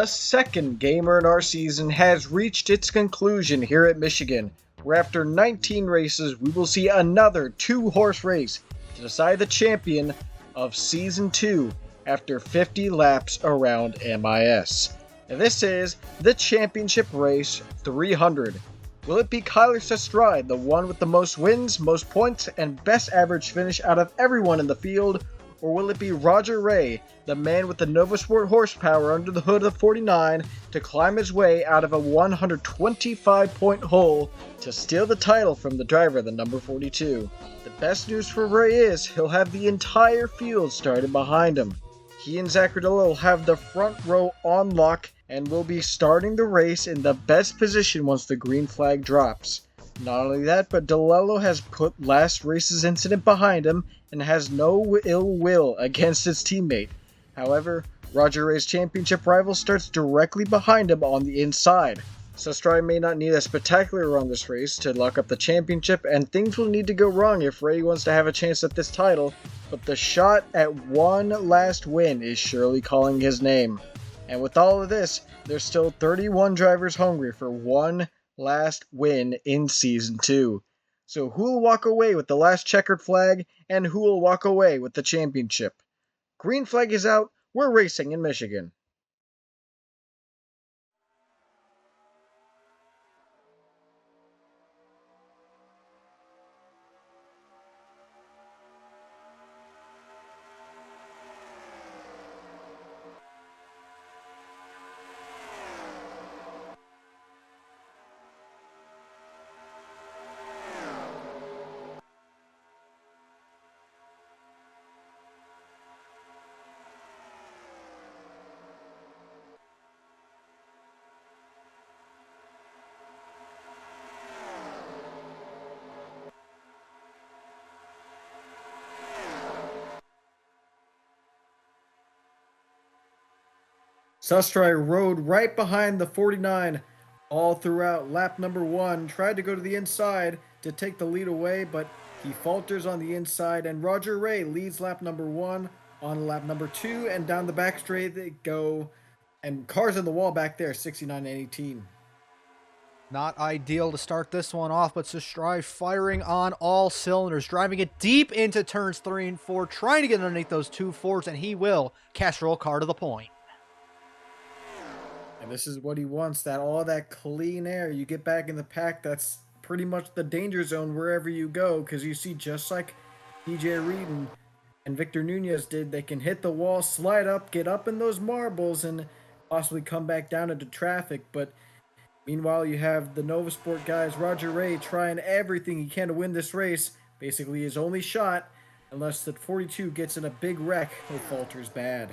The second GAMERNR season has reached its conclusion here at Michigan, where after 19 races we will see another two-horse race to decide the champion of Season 2 after 50 laps around MIS. And this is the Championship Race 300. Will it be Kyler Sustrai, the one with the most wins, most points, and best average finish out of everyone in the field? Or will it be Roger Rey, the man with the Novasport horsepower under the hood of 49, to climb his way out of a 125-point hole to steal the title from the driver, the number 42? The best news for Rey is he'll have the entire field started behind him. He and Zacardillo will have the front row on lock and will be starting the race in the best position once the green flag drops. Not only that, but DeLello has put last race's incident behind him and has no ill will against his teammate. However, Roger Rey's championship rival starts directly behind him on the inside. Sustrai may not need a spectacular run this race to lock up the championship, and things will need to go wrong if Rey wants to have a chance at this title, but the shot at one last win is surely calling his name. And with all of this, there's still 31 drivers hungry for one last win in Season 2. So who will walk away with the last checkered flag, and who will walk away with the championship? Green flag is out, we're racing in Michigan. Sustrai rode right behind the 49 all throughout lap number 1, tried to go to the inside to take the lead away, but he falters on the inside, and Roger Rey leads lap number 1 on lap number 2, and down the back straight they go, and cars in the wall back there, 69 and 18. Not ideal to start this one off, but Sustrai firing on all cylinders, driving it deep into turns 3 and 4, trying to get underneath those 2 4s, and he will. Castrol car to the point. And this is what he wants, all that clean air. You get back in the pack, that's pretty much the danger zone wherever you go, because you see, just like DJ Reed and Victor Nunez did, they can hit the wall, slide up, get up in those marbles, and possibly come back down into traffic. But meanwhile, you have the Novasport guys, Roger Rey, trying everything he can to win this race. Basically his only shot, unless the 42 gets in a big wreck or falters bad.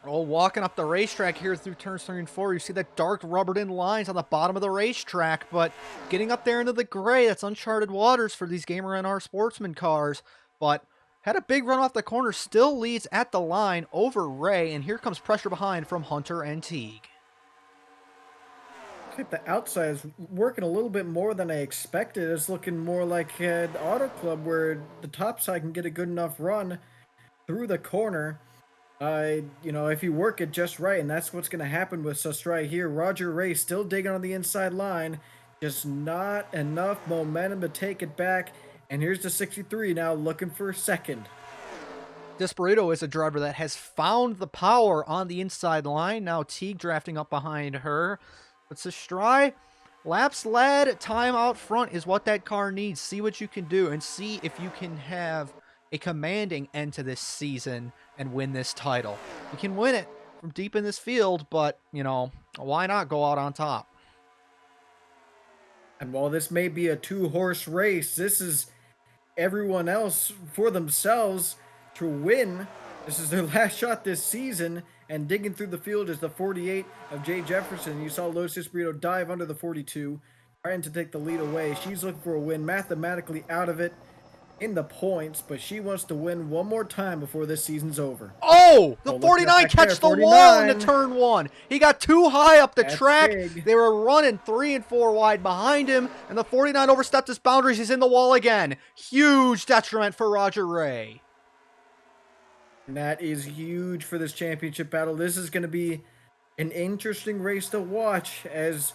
Oh, walking up the racetrack here through turns 3 and 4, you see that dark rubbered-in lines on the bottom of the racetrack, but getting up there into the gray, that's uncharted waters for these GAMERNR Sportsman cars, but had a big run off the corner, still leads at the line over Rey, and here comes pressure behind from Hunter and Teague. The outside is working a little bit more than I expected. It's looking more like an auto club where the top side can get a good enough run through the corner. If you work it just right, and that's what's going to happen with Sustrai here. Roger Rey still digging on the inside line, just not enough momentum to take it back. And here's the 63 now looking for second. Desperado is a driver that has found the power on the inside line. Now Teague drafting up behind her. But Sustrai, laps led, time out front is what that car needs. See what you can do and see if you can have a commanding end to this season and win this title. You can win it from deep in this field, but, why not go out on top? And while this may be a two-horse race, this is everyone else for themselves to win. This is their last shot this season, and digging through the field is the 48 of Jay Jefferson. You saw Lotus Desperado dive under the 42, trying to take the lead away. She's looking for a win, mathematically out of it in the points, but she wants to win one more time before this season's over. Oh, the 49 catch the wall into turn 1. He got too high up the track. Big. They were running 3 and 4 wide behind him, and the 49 overstepped his boundaries. He's in the wall again. Huge detriment for Roger Rey. And that is huge for this championship battle. This is going to be an interesting race to watch as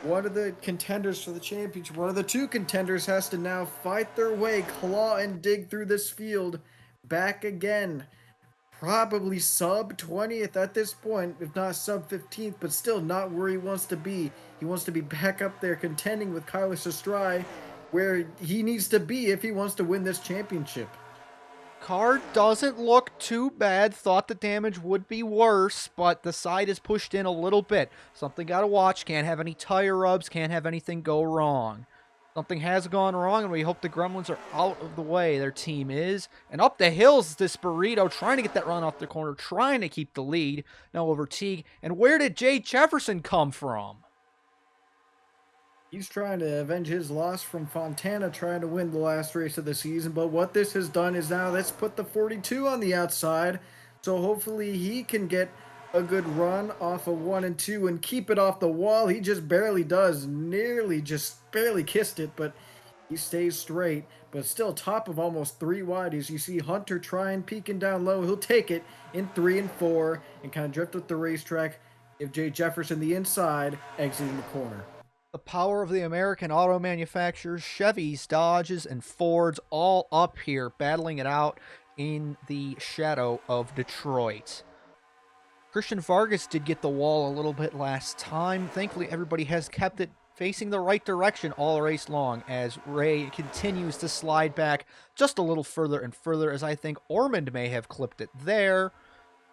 one of the contenders for the championship, one of the two contenders, has to now fight their way, claw and dig through this field back again. Probably sub 20th at this point, if not sub 15th, but still not where he wants to be. He wants to be back up there contending with Kyler Sustrai, where he needs to be if he wants to win this championship. Car doesn't look too bad. Thought the damage would be worse, but the side is pushed in a little bit. Something got to watch. Can't have any tire rubs. Can't have anything go wrong. Something has gone wrong, and we hope the Gremlins are out of the way. Their team is. And up the hills, this Burrito trying to get that run off the corner, trying to keep the lead. Now over Teague. And where did Jay Jefferson come from? He's trying to avenge his loss from Fontana, trying to win the last race of the season. But what this has done is now let's put the 42 on the outside. So hopefully he can get a good run off of 1 and 2 and keep it off the wall. He just barely does, nearly just barely kissed it, but he stays straight. But still top of almost 3 wide as you see Hunter trying, peeking down low. He'll take it in 3 and 4 and kind of drift with the racetrack. If Jay Jefferson the inside, exiting the corner. The power of the American auto manufacturers, Chevys, Dodges, and Fords all up here battling it out in the shadow of Detroit. Christian Vargas did get the wall a little bit last time. Thankfully, everybody has kept it facing the right direction all race long as Ray continues to slide back just a little further and further, as I think Ormond may have clipped it there.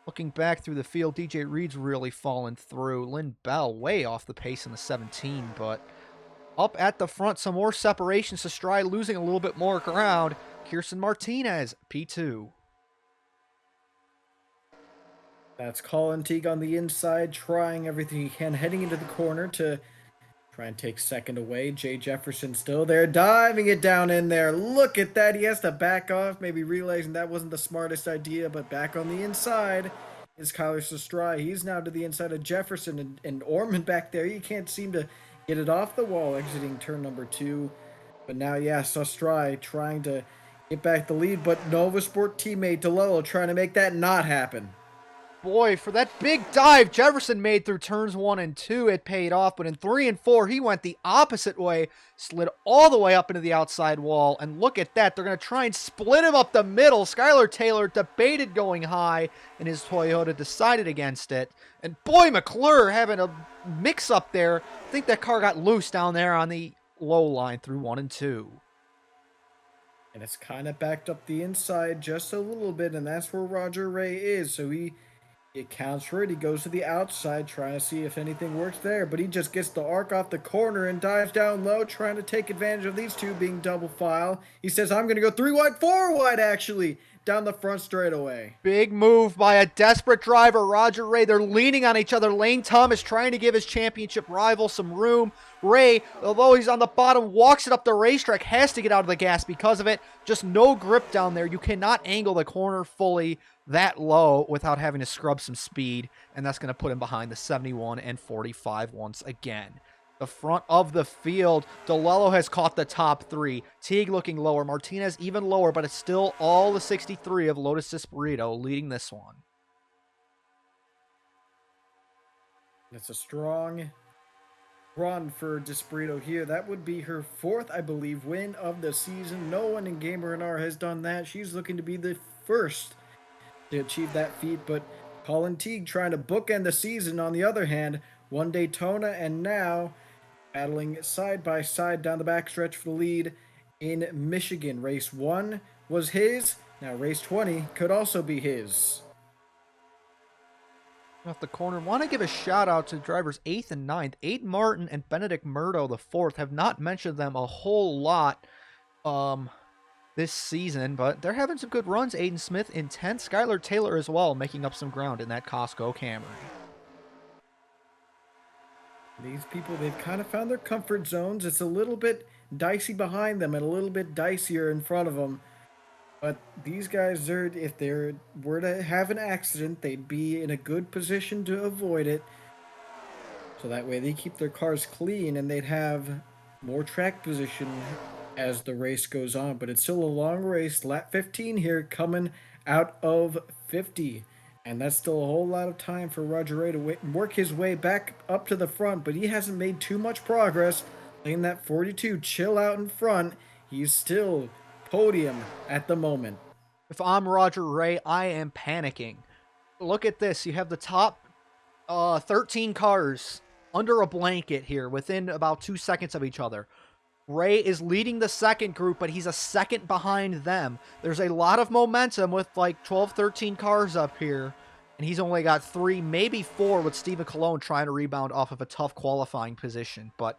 Looking back through the field, DJ Reed's really fallen through. Lynn Bell way off the pace in the 17, but up at the front, some more separation. Sustrai losing a little bit more ground. Kirsten Martinez, P2. That's Colin Teague on the inside, trying everything he can, heading into the corner to try and take second away. Jay Jefferson still there, diving it down in there. Look at that. He has to back off, maybe realizing that wasn't the smartest idea, but back on the inside is Kyler Sustrai. He's now to the inside of Jefferson and Ormond back there. He can't seem to get it off the wall exiting turn number 2. But now, yeah, Sustrai trying to get back the lead, but Novasport teammate DeLello trying to make that not happen. Boy, for that big dive Jefferson made through turns 1 and 2, it paid off. But in 3 and 4, he went the opposite way, slid all the way up into the outside wall. And look at that. They're going to try and split him up the middle. Skylar Taylor debated going high, and his Toyota decided against it. And boy, McClure having a mix-up there. I think that car got loose down there on the low line through 1 and 2. And it's kind of backed up the inside just a little bit, and that's where Roger Rey is. So it counts for it. He goes to the outside, trying to see if anything works there, but he just gets the arc off the corner and dives down low, trying to take advantage of these two being double file. He says, I'm going to go 3 wide, 4 wide, actually, down the front straightaway. Big move by a desperate driver, Roger Rey. They're leaning on each other. Lane Thomas trying to give his championship rival some room. Rey, although he's on the bottom, walks it up the racetrack, has to get out of the gas because of it. Just no grip down there. You cannot angle the corner fully that low without having to scrub some speed, and that's going to put him behind the 71 and 45 once again. The front of the field, DeLello has caught the top 3. Teague looking lower, Martinez even lower, but it's still all the 63 of Lotus Desperado leading this one. It's a strong run for Desperado here. That would be her 4th, I believe, win of the season. No one in GAMERNR has done that. She's looking to be the first to achieve that feat, but Colin Teague trying to bookend the season on the other hand. 1 Daytona and now battling side by side down the backstretch for the lead in Michigan. Race 1 was his. Now race 20 could also be his. Off the corner, want to give a shout out to drivers 8th and 9th. Aiden Martin and Benedict Murdo, the 4th, have not mentioned them a whole lot this season, but they're having some good runs. Aiden Smith in 10th, Skylar Taylor as well, making up some ground in that Costco Camry. These people, they've kind of found their comfort zones. It's a little bit dicey behind them and a little bit dicier in front of them. But these guys, if they were to have an accident, they'd be in a good position to avoid it. So that way they keep their cars clean and they'd have more track position as the race goes on, but it's still a long race. Lap 15 here coming out of 50. And that's still a whole lot of time for Roger Ray to work his way back up to the front, but he hasn't made too much progress. Playing that 42 chill out in front. He's still podium at the moment. If I'm Roger Ray, I am panicking. Look at this. You have the top 13 cars under a blanket here within about 2 seconds of each other. Ray is leading the second group, but he's a second behind them. There's a lot of momentum with like 12, 13 cars up here, and he's only got 3, maybe 4 with Steven Colon trying to rebound off of a tough qualifying position. But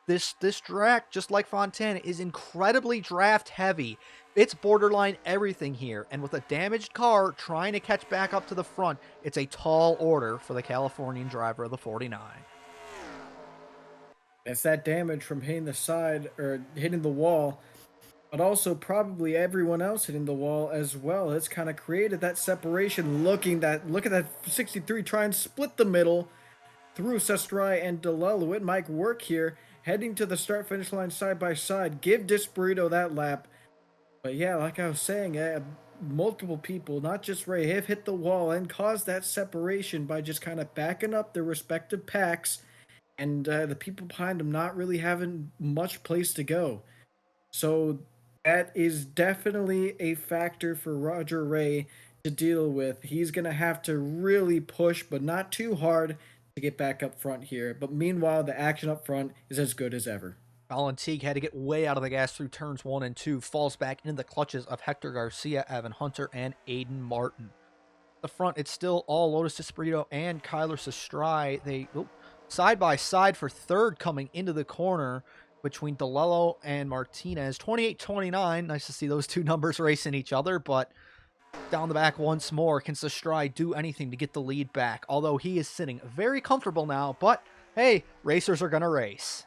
this track, just like Fontana, is incredibly draft heavy. It's borderline everything here, and with a damaged car trying to catch back up to the front, it's a tall order for the Californian driver of the 49. It's that damage from hitting the side or hitting the wall, but also probably everyone else hitting the wall as well. It's kind of created that separation. Look at that 63 try and split the middle through Sustrai and DeLello. It might work here. Heading to the start-finish line side by side. Give Disparito that lap. But yeah, like I was saying, multiple people, not just Ray, have hit the wall and caused that separation by just kind of backing up their respective packs, and the people behind them not really having much place to go. So that is definitely a factor for Roger Ray to deal with. He's going to have to really push, but not too hard, to get back up front here. But meanwhile, the action up front is as good as ever. Fallon Teague had to get way out of the gas through turns 1 and 2, falls back into the clutches of Hector Garcia, Evan Hunter, and Aiden Martin. The front, it's still all Lotus Espirito and Kyler Sustrai. They side by side for third coming into the corner between DeLello and Martinez. 28-29. Nice to see those two numbers racing each other, but down the back once more. Can Sustrai do anything to get the lead back? Although he is sitting very comfortable now, but hey, racers are going to race.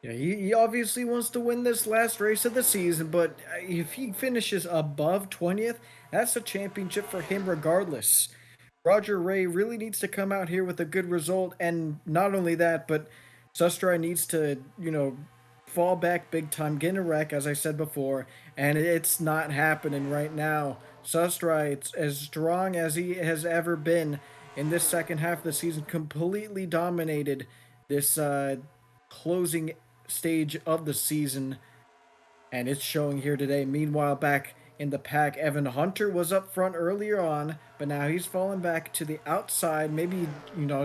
Yeah, he obviously wants to win this last race of the season, but if he finishes above 20th, that's a championship for him regardless. Roger Ray really needs to come out here with a good result, and not only that, but Sustrai needs to, fall back big time, get in a wreck, as I said before, and it's not happening right now. Sustrai, it's as strong as he has ever been in this second half of the season, completely dominated this closing stage of the season, and it's showing here today. Meanwhile, back in the pack, Evan Hunter was up front earlier on, but now he's fallen back to the outside, maybe,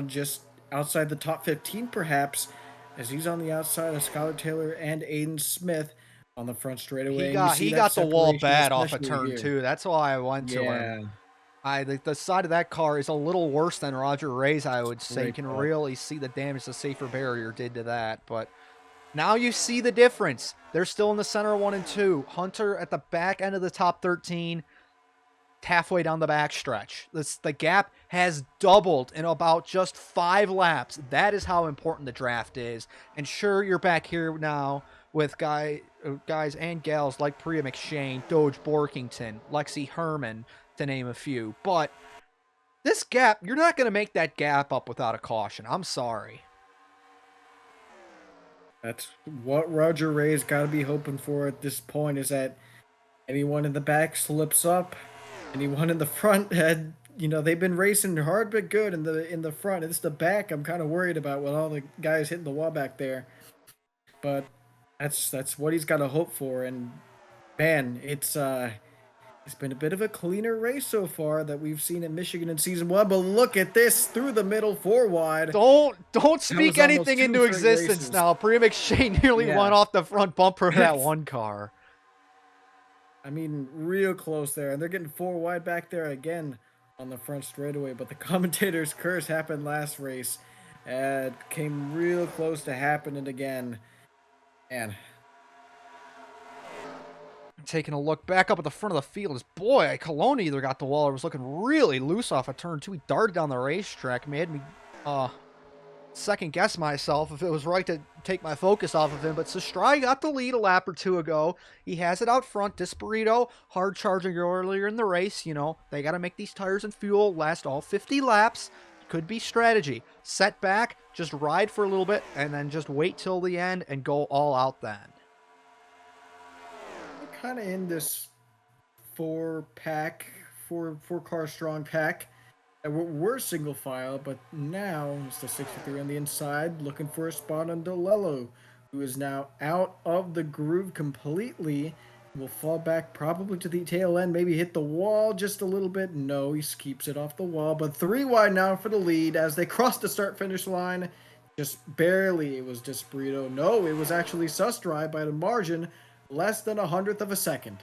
just outside the top 15 perhaps, as he's on the outside of Skylar Taylor and Aiden Smith on the front straightaway. He got the wall bad off a turn too. That's why I went to him. The side of that car is a little worse than Roger Ray's, I would say. You can really see the damage the safer barrier did to that, but now you see the difference. They're still in the center 1 and 2. Hunter at the back end of the top 13, halfway down the back stretch. The gap has doubled in about just 5 laps. That is how important the draft is. And sure, you're back here now with guys and gals like Priya McShane, Doge Borkington, Lexi Herman, to name a few. But this gap, you're not going to make that gap up without a caution. I'm sorry. That's what Roger Ray's got to be hoping for at this point, is that anyone in the back slips up, anyone in the front had, they've been racing hard but good in the front. It's the back I'm kind of worried about with all the guys hitting the wall back there. But that's what he's got to hope for, and man, it's been a bit of a cleaner race so far that we've seen in Michigan in season 1, but look at this, through the middle, 4 wide. Don't speak anything into existence races. Now. Priya McShane nearly went off the front bumper of that one car. I mean, real close there, and they're getting 4 wide back there again on the front straightaway, but the commentator's curse happened last race, and came real close to happening again, and taking a look back up at the front of the field, boy, Colon either got the wall or was looking really loose off a turn 2. He darted down the racetrack, made me second guess myself if it was right to take my focus off of him. But Sustrai got the lead a lap or 2 ago. He has it out front. Disparito, hard charging earlier in the race. They got to make these tires and fuel last all 50 laps. could be strategy. Set back, just ride for a little bit, and then just wait till the end and go all out then. We're kind of in this four car strong pack. We're single file, but now it's the 63 on the inside, looking for a spot on DeLello, who is now out of the groove completely. Will fall back probably to the tail end, maybe hit the wall just a little bit. No, he keeps it off the wall, but 3 wide now for the lead as they cross the start-finish line. Just barely, it was Desperito. No, it was actually Sustrai by the margin, less than 100th of a second.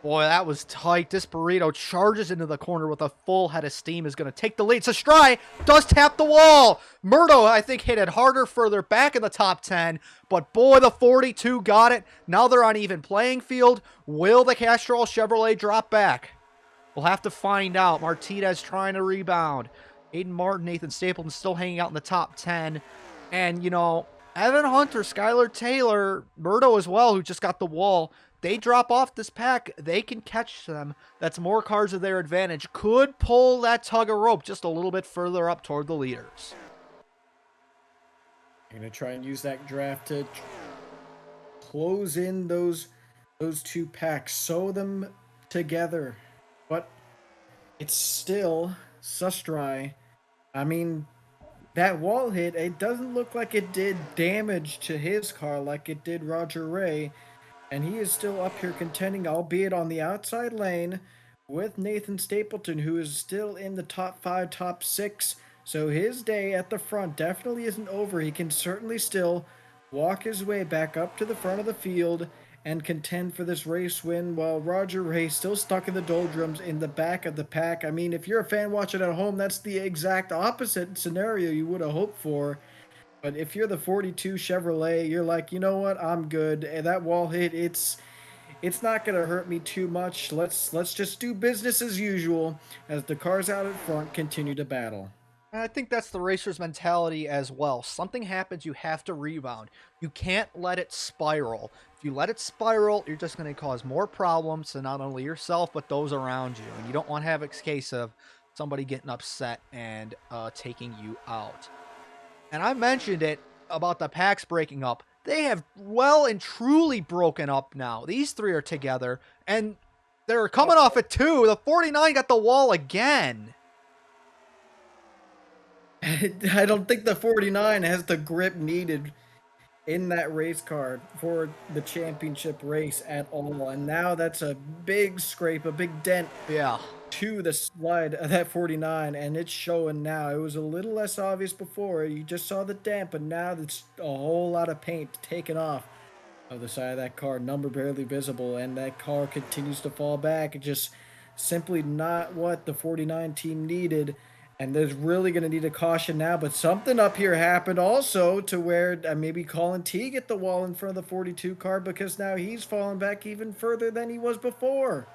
Boy, that was tight. Desperito charges into the corner with a full head of steam, is going to take the lead. Sustrai does tap the wall. Murdo, I think, hit it harder further back in the top 10. But boy, the 42 got it. Now they're on even playing field. Will the Castrol Chevrolet drop back? We'll have to find out. Martinez trying to rebound. Aiden Martin, Nathan Stapleton still hanging out in the top 10. And, you know, Evan Hunter, Skylar Taylor, Murdo as well, who just got the wall. They drop off this pack, they can catch them. That's more cars to their advantage. Could pull that tug of rope just a little bit further up toward the leaders. I'm going to try and use that draft to close in those 2 packs, sew them together. But it's still Sustrai. I mean, that wall hit, it doesn't look like it did damage to his car like it did Roger Rey. And he is still up here contending, albeit on the outside lane, with Nathan Stapleton, who is still in the top 5, top 6. So his day at the front definitely isn't over. He can certainly still walk his way back up to the front of the field and contend for this race win, while Roger Rey still stuck in the doldrums in the back of the pack. I mean, if you're a fan watching at home, that's the exact opposite scenario you would have hoped for. But if you're the 42 Chevrolet, you're like, you know what, I'm good. And that wall hit, it's not going to hurt me too much. Let's just do business as usual as the cars out in front continue to battle. And I think that's the racer's mentality as well. Something happens, you have to rebound. You can't let it spiral. If you let it spiral, you're just going to cause more problems to not only yourself, but those around you. And you don't want to have a case of somebody getting upset and taking you out. And I mentioned it about the packs breaking up. They have well and truly broken up now. These 3 are together, and they're coming off at 2. The 49 got the wall again. I don't think the 49 has the grip needed in that race car for the championship race at all. And now that's a big scrape, a big dent. Yeah. To the slide of that 49, and it's showing now. It was a little less obvious before. You just saw the dent, but now it's a whole lot of paint taken off of the side of that car. Number barely visible, and that car continues to fall back. It's just simply not what the 49 team needed, and there's really going to need a caution now. But something up here happened also to where maybe Colin Teague at the wall in front of the 42 car, because now he's falling back even further than he was before.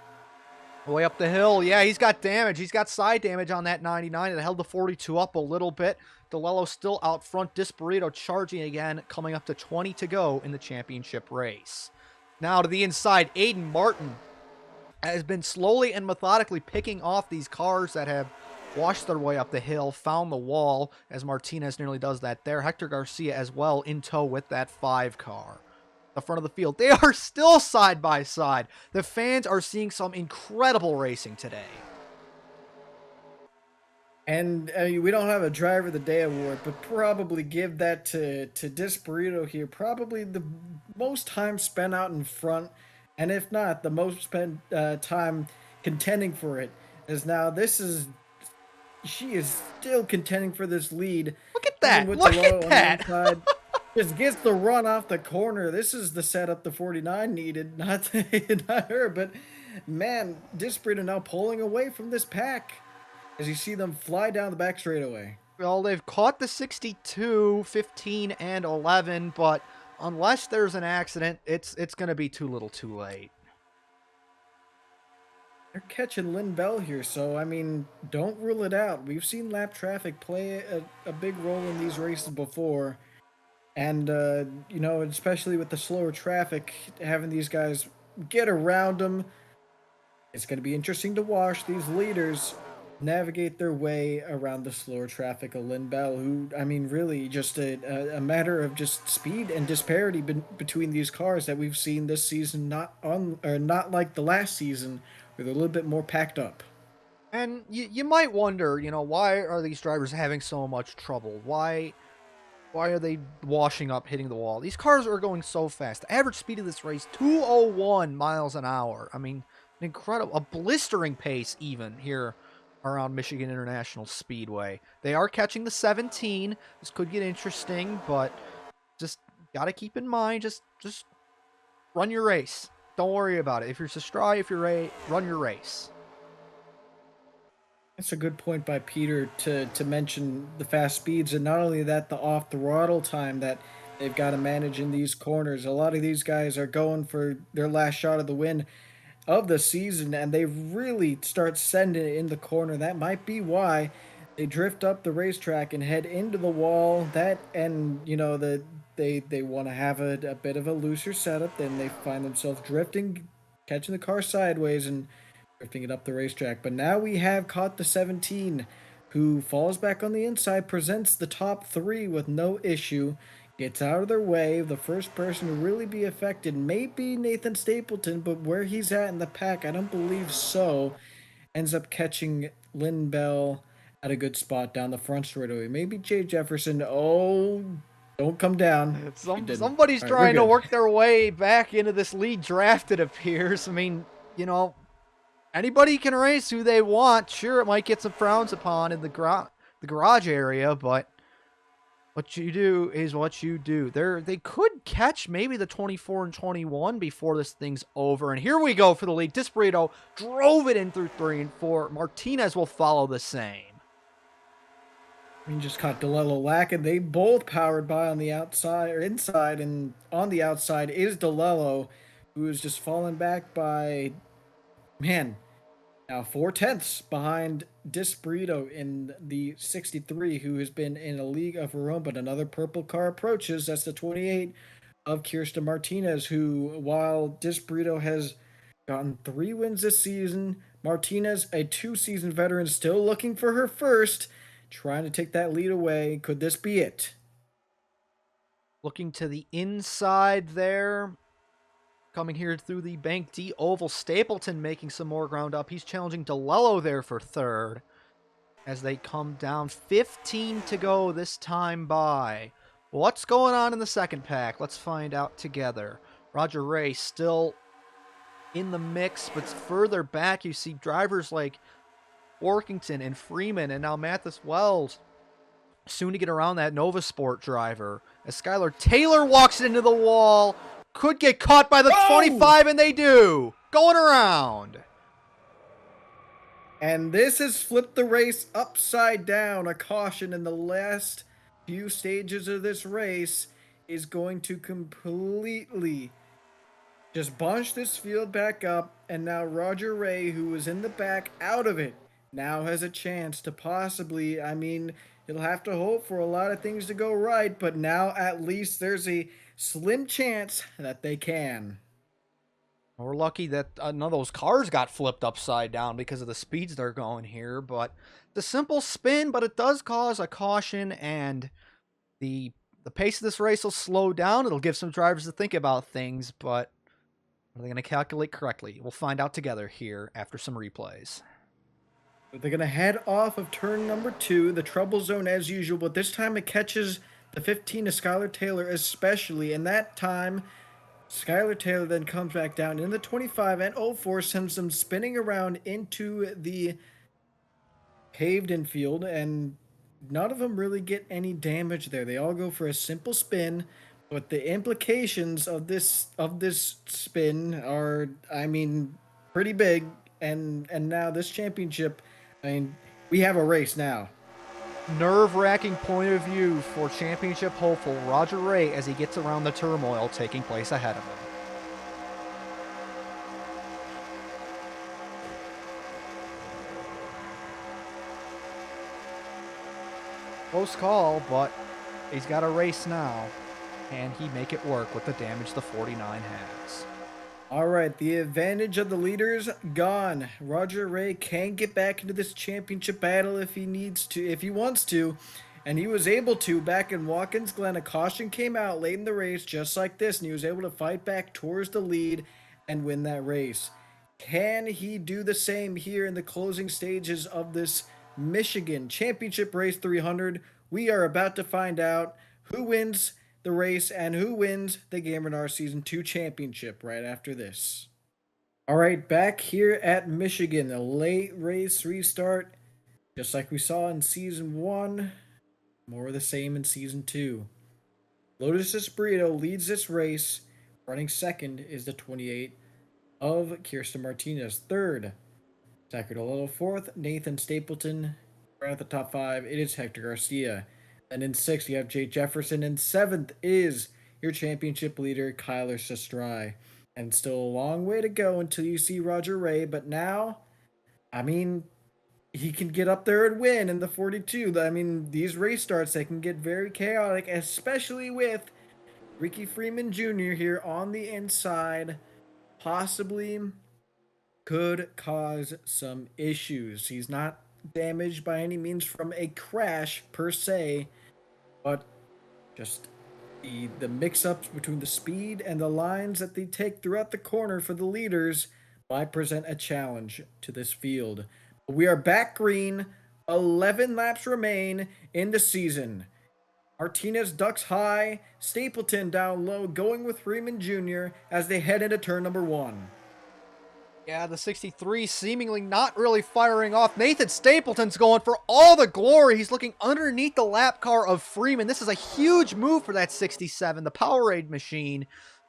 Way up the hill. Yeah, he's got damage. He's got side damage on that 99. It held the 42 up a little bit. DeLello still out front. Desperito charging again, coming up to 20 to go in the championship race. Now to the inside, Aiden Martin has been slowly and methodically picking off these cars that have washed their way up the hill, found the wall, as Martinez nearly does that there. Hector Garcia as well in tow with that 5 car. The front of the field. They are still side by side. The fans are seeing some incredible racing today. And we don't have a Driver of the Day award, but probably give that to Desperito here. Probably the most time spent out in front, and if not, the most spent time contending for it. As now she is still contending for this lead. Look at that! Look at that! Just gets the run off the corner. This is the setup the 49 needed, not her. But man, Desperito now pulling away from this pack as you see them fly down the back straightaway. Well, they've caught the 62, 15, and 11, but unless there's an accident, it's going to be too little too late. They're catching Lynn Bell here, so, I mean, don't rule it out. We've seen lap traffic play a big role in these races before. And, you know, especially with the slower traffic, having these guys get around them, it's going to be interesting to watch these leaders navigate their way around the slower traffic of Lynn Bell, who, I mean, really just a matter of just speed and disparity between these cars that we've seen this season, not like the last season, where they're a little bit more packed up. And you might wonder, why are these drivers having so much trouble? Why are they washing up, hitting the wall? These cars are going so fast. The average speed of this race, 201 miles an hour. I mean, an incredible, a blistering pace even here around Michigan International Speedway. They are catching the 17. This could get interesting, but just got to keep in mind, just run your race. Don't worry about it. If you're Sustrai, if you're Ray, run your race. That's a good point by Peter to mention the fast speeds, and not only that, the off throttle time that they've got to manage in these corners. A lot of these guys are going for their last shot of the win of the season, and they really start sending it in the corner. That might be why they drift up the racetrack and head into the wall. That, and they want to have a bit of a looser setup. Then they find themselves drifting, catching the car sideways and drifting it up the racetrack. But now we have caught the 17, who falls back on the inside, presents the top three with no issue, gets out of their way. The first person to really be affected may be Nathan Stapleton, but where he's at in the pack, I don't believe so. Ends up catching Lynn Bell at a good spot down the front straightaway. Maybe Jay Jefferson. Oh, don't come down. Somebody's All right, trying we're to good. work their way back into this lead draft, it appears. I mean, anybody can race who they want. Sure, it might get some frowns upon in the garage area, but what you do is what you do. They could catch maybe the 24 and 21 before this thing's over. And here we go for the lead. Disparito drove it in through 3 and 4. Martinez will follow the same. We just caught DeLello lacking. They both powered by on the outside or inside, and on the outside is DeLello, who is just falling back by, man, now 4/10 behind Disparito in the 63, who has been in a league of her own. But another purple car approaches. That's the 28 of Kirsten Martinez, who, while Disparito has gotten 3 wins this season, Martinez, a 2-season veteran, still looking for her first, trying to take that lead away. Could this be it? Looking to the inside there. Coming here through the Bank D Oval. Stapleton making some more ground up. He's challenging DeLello there for third. As they come down. 15 to go this time by. What's going on in the second pack? Let's find out together. Roger Rey still in the mix, but further back you see drivers like Orkington and Freeman, and now Mathis Wells soon to get around that Novasport driver. As Skylar Taylor walks into the wall, could get caught by the 25, and they do. Going around. And this has flipped the race upside down. A caution in the last few stages of this race is going to completely just bunch this field back up. And now Roger Rey, who was in the back, out of it, now has a chance to possibly, I mean, he'll have to hope for a lot of things to go right, but now at least there's a slim chance that they can. We're lucky that none of those cars got flipped upside down because of the speeds they're going here, but it's a simple spin, but it does cause a caution, and the pace of this race will slow down. It'll give some drivers to think about things, but are they going to calculate correctly? We'll find out together here after some replays. They're going to head off of turn number 2, the trouble zone as usual, but this time it catches the 15 of Skylar Taylor especially, and that time Skylar Taylor then comes back down in the 25, and 04 sends them spinning around into the paved infield, and none of them really get any damage there. They all go for a simple spin, but the implications of this spin are, I mean, pretty big, and now this championship, I mean, we have a race now. Nerve-wracking point of view for championship hopeful Roger Rey as he gets around the turmoil taking place ahead of him. Close call, but he's got a race now. Can he make it work with the damage the 49 has? All right, the advantage of the leaders gone. Roger Rey can get back into this championship battle if he needs to, if he wants to, and he was able to back in Watkins Glen. A caution came out late in the race, just like this, and he was able to fight back towards the lead and win that race. Can he do the same here in the closing stages of this Michigan Championship Race 300? We are about to find out who wins the race and who wins the GAMERNR Season 2 Championship right after this. All right, back here at Michigan, a late race restart, just like we saw in Season 1, more of the same in Season 2. Lotus Burrito leads this race. Running second is the 28 of Kirsten Martinez. Third, Zachary DeLillo. Fourth, Nathan Stapleton. Right at the top 5, it is Hector Garcia. And in 6th, you have Jake Jefferson. And 7th is your championship leader, Kyler Sustrai. And still a long way to go until you see Roger Rey. But now, I mean, he can get up there and win in the 42. I mean, these race starts, they can get very chaotic, especially with Ricky Freeman Jr. here on the inside. Possibly could cause some issues. He's not damaged by any means from a crash per se, but just the mix-ups between the speed and the lines that they take throughout the corner for the leaders might present a challenge to this field. We are back green. 11 laps remain in the season. Martinez ducks high, Stapleton down low, going with Freeman Jr. as they head into turn number 1. Yeah, the 63 seemingly not really firing off. Nathan Stapleton's going for all the glory. He's looking underneath the lap car of Freeman. This is a huge move for that 67, the Powerade machine.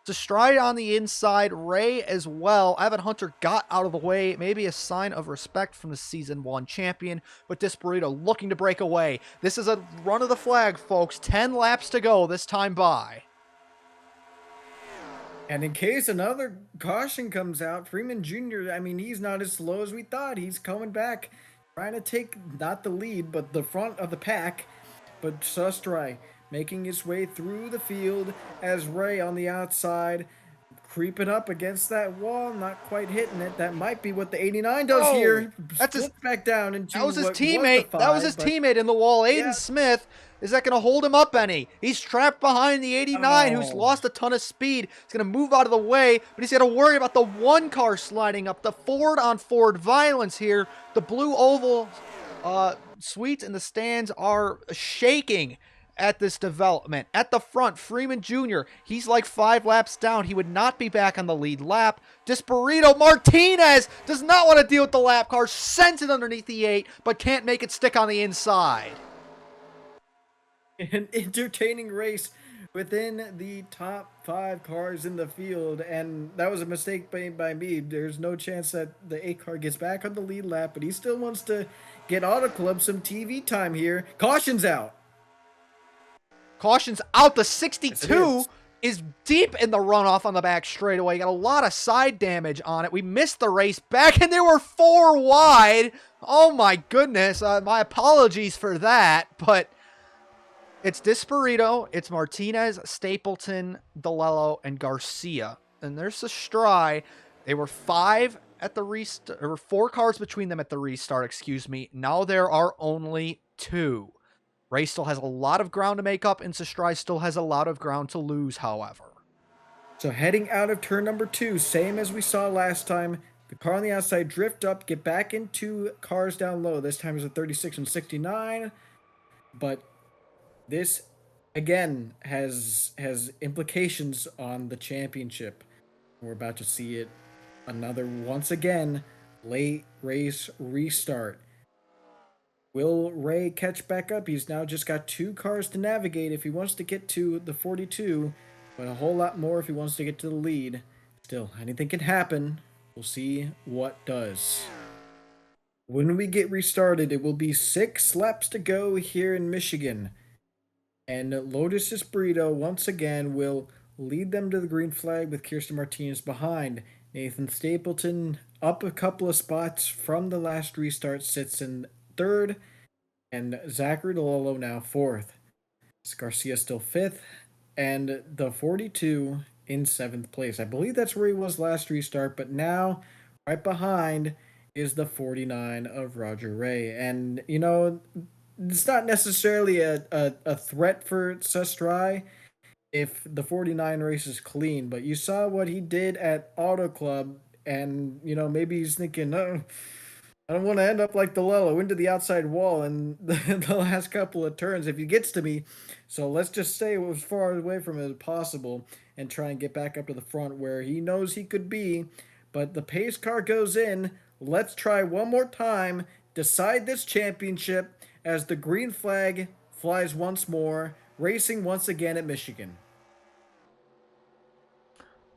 To stride on the inside, Ray as well. Evan Hunter got out of the way. Maybe a sign of respect from the Season 1 champion, but Desperado looking to break away. This is a run of the flag, folks. 10 laps to go this time by. And in case another caution comes out, Freeman Jr., I mean, he's not as slow as we thought. He's coming back, trying to take not the lead, but the front of the pack. But Sustrai making his way through the field as Ray on the outside, creeping up against that wall, not quite hitting it. That might be what the 89 does here. That's his, back down into that was his what teammate. Was the 5, that was his teammate in the wall, Aiden Smith. Is that going to hold him up any? He's trapped behind the 89, who's lost a ton of speed. He's going to move out of the way, but he's got to worry about the one car sliding up. The Ford-on-Ford violence here. The blue oval suites in the stands are shaking at this development. At the front, Freeman Jr., he's like 5 laps down. He would not be back on the lead lap. Desperado Martinez does not want to deal with the lap car, sends it underneath the 8, but can't make it stick on the inside. An entertaining race within the top 5 cars in the field, and that was a mistake made by me. There's no chance that the 8 car gets back on the lead lap, but he still wants to get Auto Club some TV time here. Caution's out. Caution's out. The 62 is deep in the runoff on the back straightaway. Got a lot of side damage on it. We missed the race back, and they were 4 wide. Oh my goodness. My apologies for that, but it's Desperado, it's Martinez, Stapleton, DeLillo, and Garcia. And there's Sustrai. They were 5 at the restart. There were 4 cars between them at the restart, excuse me. Now there are only 2. Ray still has a lot of ground to make up, and Sustrai still has a lot of ground to lose, however. So heading out of turn number 2, same as we saw last time. The car on the outside drift up, get back into cars down low. This time is a 36 and 69. But this, again, has implications on the championship. We're about to see it another, once again, late race restart. Will Ray catch back up? He's now just got 2 cars to navigate if he wants to get to the 42, but a whole lot more if he wants to get to the lead. Still, anything can happen. We'll see what does. When we get restarted, it will be 6 laps to go here in Michigan. And Lotus Burrito, once again, will lead them to the green flag with Kirsten Martinez behind. Nathan Stapleton up a couple of spots from the last restart, sits in 3rd. And Zachary DeLillo now 4th. Garcia still 5th. And the 42 in 7th place. I believe that's where he was last restart, but now right behind is the 49 of Roger Rey. And, it's not necessarily a threat for Sustrai if the 49 race is clean, but you saw what he did at Auto Club, and, maybe he's thinking, oh, I don't want to end up like DeLello into the outside wall in the last couple of turns if he gets to me. So let's just stay as far away from it as possible and try and get back up to the front where he knows he could be. But the pace car goes in. Let's try one more time. Decide this championship as the green flag flies once more, racing once again at Michigan.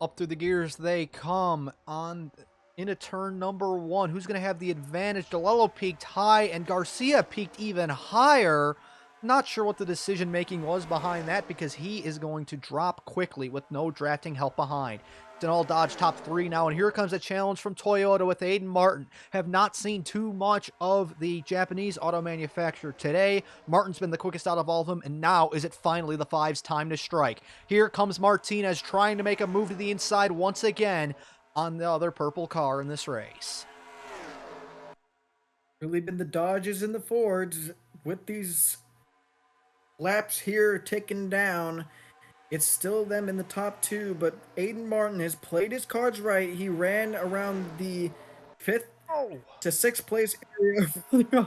Up through the gears they come on into turn number 1. Who's going to have the advantage? DeLello peaked high and Garcia peaked even higher. Not sure what the decision making was behind that because he is going to drop quickly with no drafting help behind. It's an all Dodge top 3 now, and here comes a challenge from Toyota with Aiden Martin. Have not seen too much of the Japanese auto manufacturer today. Martin's been the quickest out of all of them, and now is it finally the 5's time to strike. Here comes Martinez trying to make a move to the inside once again on the other purple car in this race. Really been the Dodges and the Fords with these laps here ticking down. It's still them in the top 2, but Aiden Martin has played his cards right. He ran around the 5th to 6th place area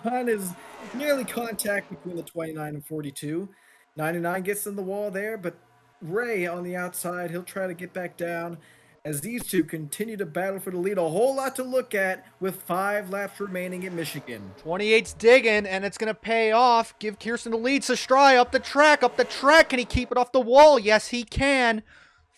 on his nearly contact between the 29 and 42. 99 gets in the wall there, but Ray on the outside, he'll try to get back down as these two continue to battle for the lead. A whole lot to look at with 5 laps remaining at Michigan. 28's digging, and it's going to pay off. Give Kirsten the lead. Sustrai up the track. Can he keep it off the wall? Yes, he can.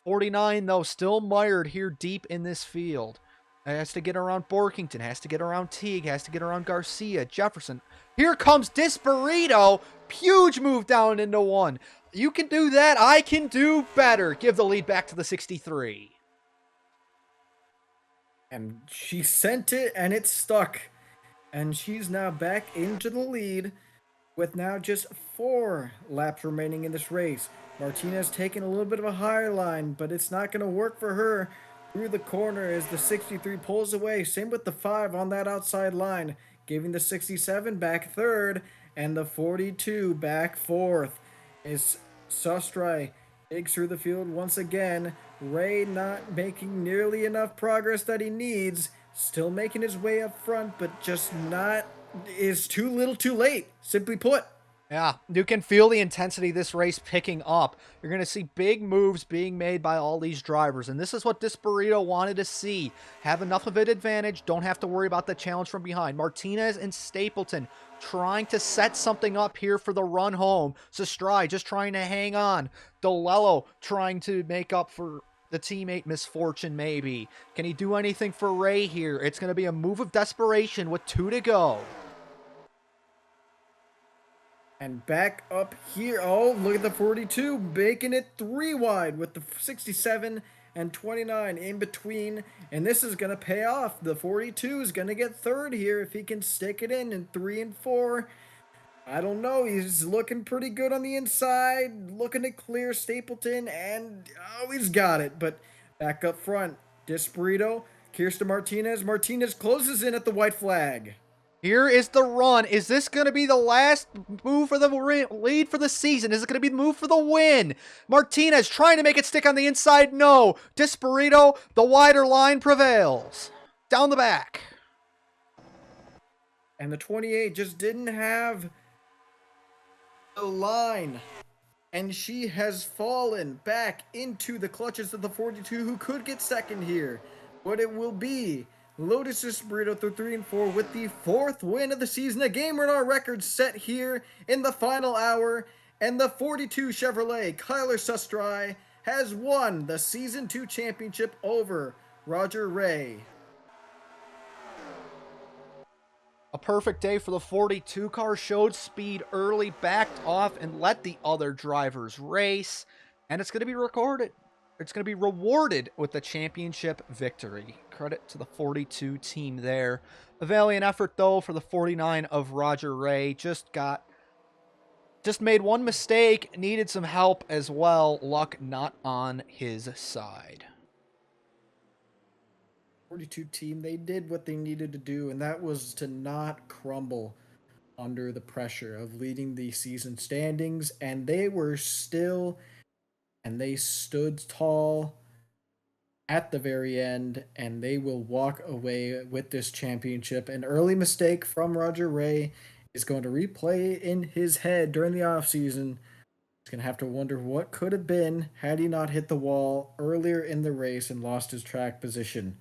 49, though, still mired here deep in this field. Has to get around Borkington, has to get around Teague, has to get around Garcia, Jefferson. Here comes Disparito. Huge move down into 1. You can do that. I can do better. Give the lead back to the 63. And she sent it, and it stuck. And she's now back into the lead with now just 4 laps remaining in this race. Martinez taking a little bit of a higher line, but it's not going to work for her through the corner as the 63 pulls away. Same with the 5 on that outside line, giving the 67 back 3rd and the 42 back 4th. As Sustrai digs through the field once again. Ray not making nearly enough progress that he needs. Still making his way up front, but just not, is too little too late, simply put. Yeah, you can feel the intensity of this race picking up. You're going to see big moves being made by all these drivers, and this is what Disparito wanted to see. Have enough of an advantage, don't have to worry about the challenge from behind. Martinez and Stapleton trying to set something up here for the run home. Sustrai just trying to hang on. DeLello trying to make up for the teammate misfortune, maybe. Can he do anything for Ray here? It's going to be a move of desperation with 2 to go. And back up here. Oh, look at the 42, making it 3 wide with the 67 and 29 in between. And this is going to pay off. The 42 is going to get 3rd here if he can stick it in 3 and 4. I don't know. He's looking pretty good on the inside. Looking to clear Stapleton. And, oh, he's got it. But back up front, Disparito, Kirsten Martinez. Martinez closes in at the white flag. Here is the run. Is this going to be the last move for the lead for the season? Is it going to be the move for the win? Martinez trying to make it stick on the inside. No. Disparito, the wider line prevails. Down the back. And the 28 just didn't have the line. And she has fallen back into the clutches of the 42, who could get second here. But it will be Lotus Disparito through 3 and 4 with the 4th win of the season. A GAMERNR record set here in the final hour. And the 42 Chevrolet Kyler Sustrai has won the Season 2 championship over Roger Rey. A perfect day for the 42 car. Showed speed early, backed off, and let the other drivers race. And it's going to be recorded. It's going to be rewarded with the championship victory. Credit to the 42 team there. A valiant effort, though, for the 49 of Roger Rey. Just got Just made one mistake, needed some help as well. Luck not on his side. 42 team, they did what they needed to do, and that was to not crumble under the pressure of leading the season standings, and they stood tall at the very end, and they will walk away with this championship. An early mistake from Roger Rey is going to replay in his head during the offseason. He's going to have to wonder what could have been had he not hit the wall earlier in the race and lost his track position.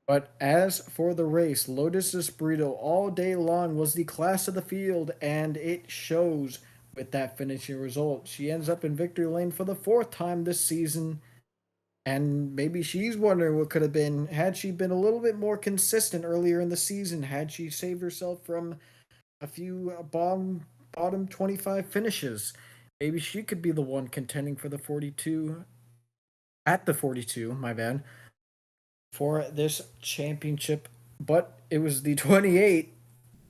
But as for the race, Lotus Espirito all day long was the class of the field, and it shows with that finishing result. She ends up in victory lane for the 4th time this season, and maybe she's wondering what could have been had she been a little bit more consistent earlier in the season, had she saved herself from a few bottom 25 finishes. Maybe she could be the one contending for the 42, at the 42, my bad, for this championship, but it was the 28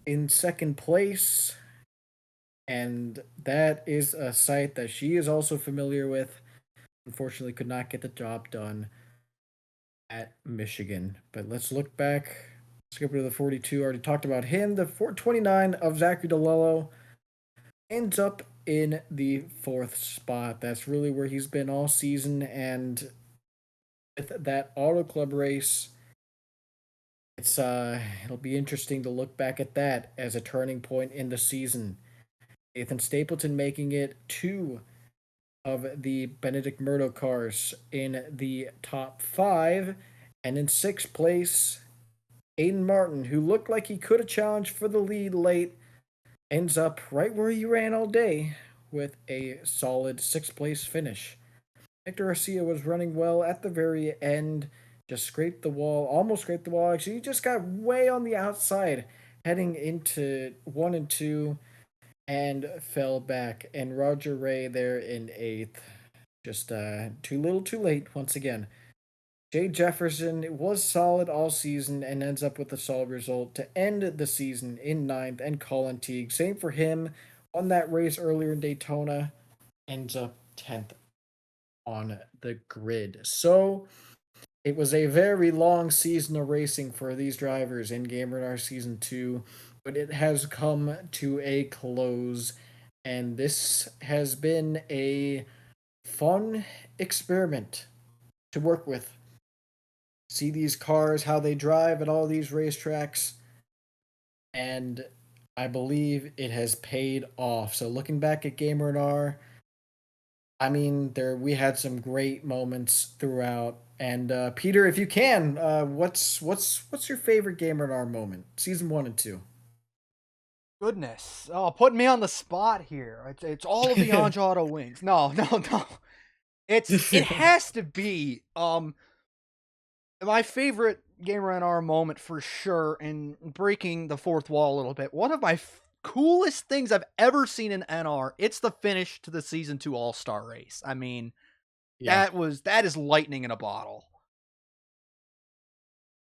in second place, and that is a site that she is also familiar with. Unfortunately, could not get the job done at Michigan. But let's look back. Skip to the 42. Already talked about him. The 429 of Zachary DeLello ends up in the 4th spot. That's really where he's been all season, and with that Auto Club race, it'll be interesting to look back at that as a turning point in the season. Nathan Stapleton making it 2 of the Benedict Murdo cars in the top 5, and in 6th place, Aiden Martin, who looked like he could have challenged for the lead late, ends up right where he ran all day with a solid 6th place finish. Hector Garcia was running well at the very end, just scraped the wall, almost scraped the wall. Actually, he just got way on the outside heading into 1 and 2 and fell back. And Roger Rey there in 8th. Just too little too late once again. Jay Jefferson was solid all season and ends up with a solid result to end the season in 9th. And Colin Teague, same for him, won that race earlier in Daytona, ends up 10th on the grid. So it was a very long season of racing for these drivers in GAMERNR Season 2, but it has come to a close, and this has been a fun experiment to work with. See these cars, how they drive at all these racetracks, and I believe it has paid off. So looking back at GAMERNR, I mean, we had some great moments throughout. And Peter, if you can, what's your favorite GAMERNR moment, season 1 and 2? Goodness. Oh, putting me on the spot here. It's all of the Ange Auto wings. No. It has to be my favorite GAMERNR moment for sure, and breaking the 4th wall a little bit. One of my coolest things I've ever seen in NR. It's the finish to the season 2 All-Star race. I mean, Yeah. that is lightning in a bottle.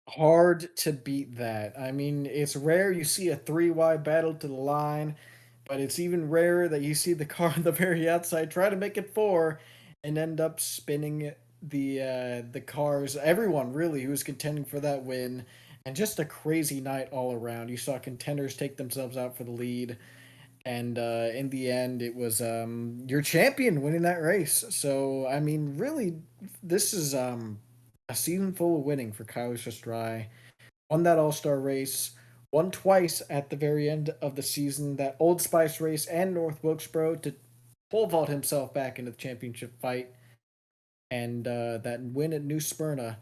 Hard to beat that. I mean, it's rare you see a 3 wide battle to the line, but it's even rarer that you see the car on the very outside try to make it 4 and end up spinning the cars. Everyone really who was contending for that win, and just a crazy night all around. You saw contenders take themselves out for the lead, and in the end, it was your champion winning that race. So I mean, really, this is a season full of winning for Kyler Sustrai. Won that All-Star race, won twice at the very end of the season, that Old Spice race and North Wilkesboro, to pole vault himself back into the championship fight. And that win at New Smyrna,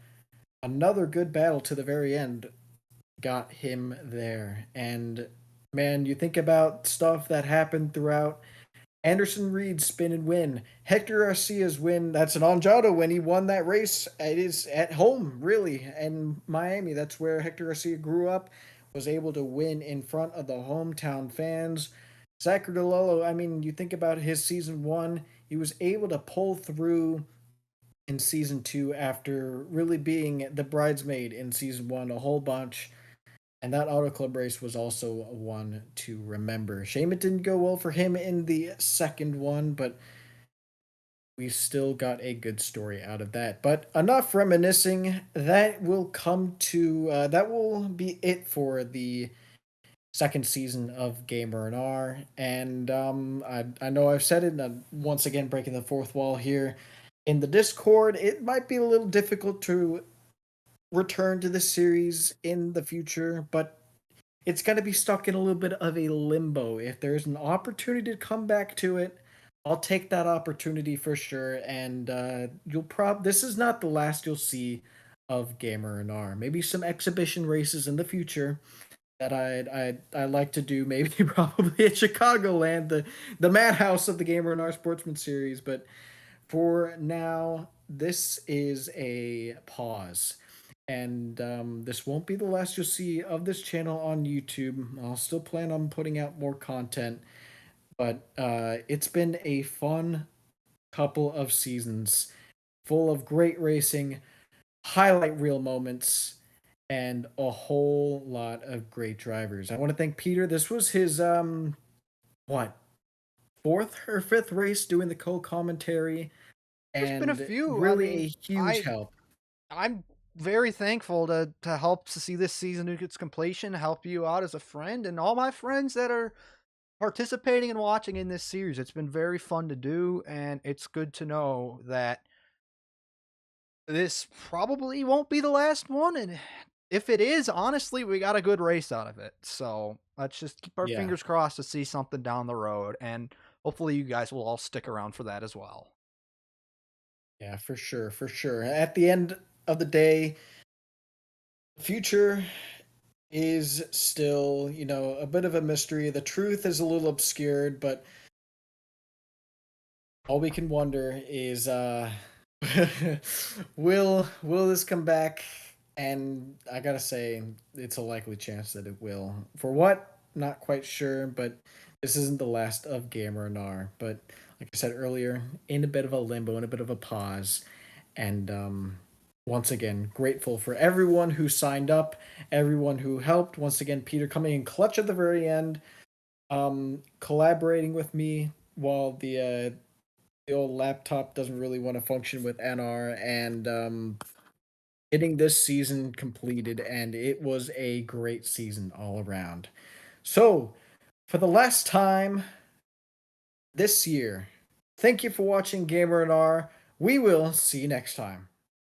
another good battle to the very end, got him there. And man, you think about stuff that happened throughout. Anderson Reed's spin and win. Hector Garcia's win. That's an Anjado win. He won that race. It is at home, really. And Miami, that's where Hector Garcia grew up, was able to win in front of the hometown fans. Zachary DeLello, I mean, you think about his season 1, he was able to pull through in season 2 after really being the bridesmaid in season 1 a whole bunch. And that Auto Club race was also one to remember. Shame it didn't go well for him in the second one, but we still got a good story out of that. But enough reminiscing. That will be it for the second season of GAMERNR. And I know I've said it, and I'm once again breaking the fourth wall here. In the Discord, it might be a little difficult to return to the series in the future, but it's going to be stuck in a little bit of a limbo. If there's an opportunity to come back to it, I'll take that opportunity for sure. And this is not the last you'll see of GAMERNR. Maybe some exhibition races in the future that I'd like to do. Maybe probably at Chicagoland, the madhouse of the GAMERNR Sportsman series. But for now, this is a pause. And this won't be the last you'll see of this channel on YouTube. I'll still plan on putting out more content, but it's been a fun couple of seasons full of great racing, highlight reel moments, and a whole lot of great drivers. I want to thank Peter. This was his what, fourth or fifth race doing the co-commentary, There's been a and few. I really mean, a huge help. I'm very thankful to help to see this season to its completion, help you out as a friend, and all my friends that are participating and watching in this series. It's been very fun to do, and it's good to know that this probably won't be the last one. And if it is, honestly, we got a good race out of it. So let's just keep our Yeah. fingers crossed to see something down the road, and hopefully you guys will all stick around for that as well. Yeah, for sure, for sure. At the end of the day, the future is still, a bit of a mystery. The truth is a little obscured, but all we can wonder is will this come back? And I gotta say, it's a likely chance that it will. For what? Not quite sure, but this isn't the last of GAMERNR. But like I said earlier, in a bit of a limbo, in a bit of a pause. And once again, grateful for everyone who signed up, everyone who helped. Once again, Peter coming in clutch at the very end, collaborating with me while the old laptop doesn't really want to function with NR, and getting this season completed, and it was a great season all around. So, for the last time this year, thank you for watching GAMERNR. We will see you next time.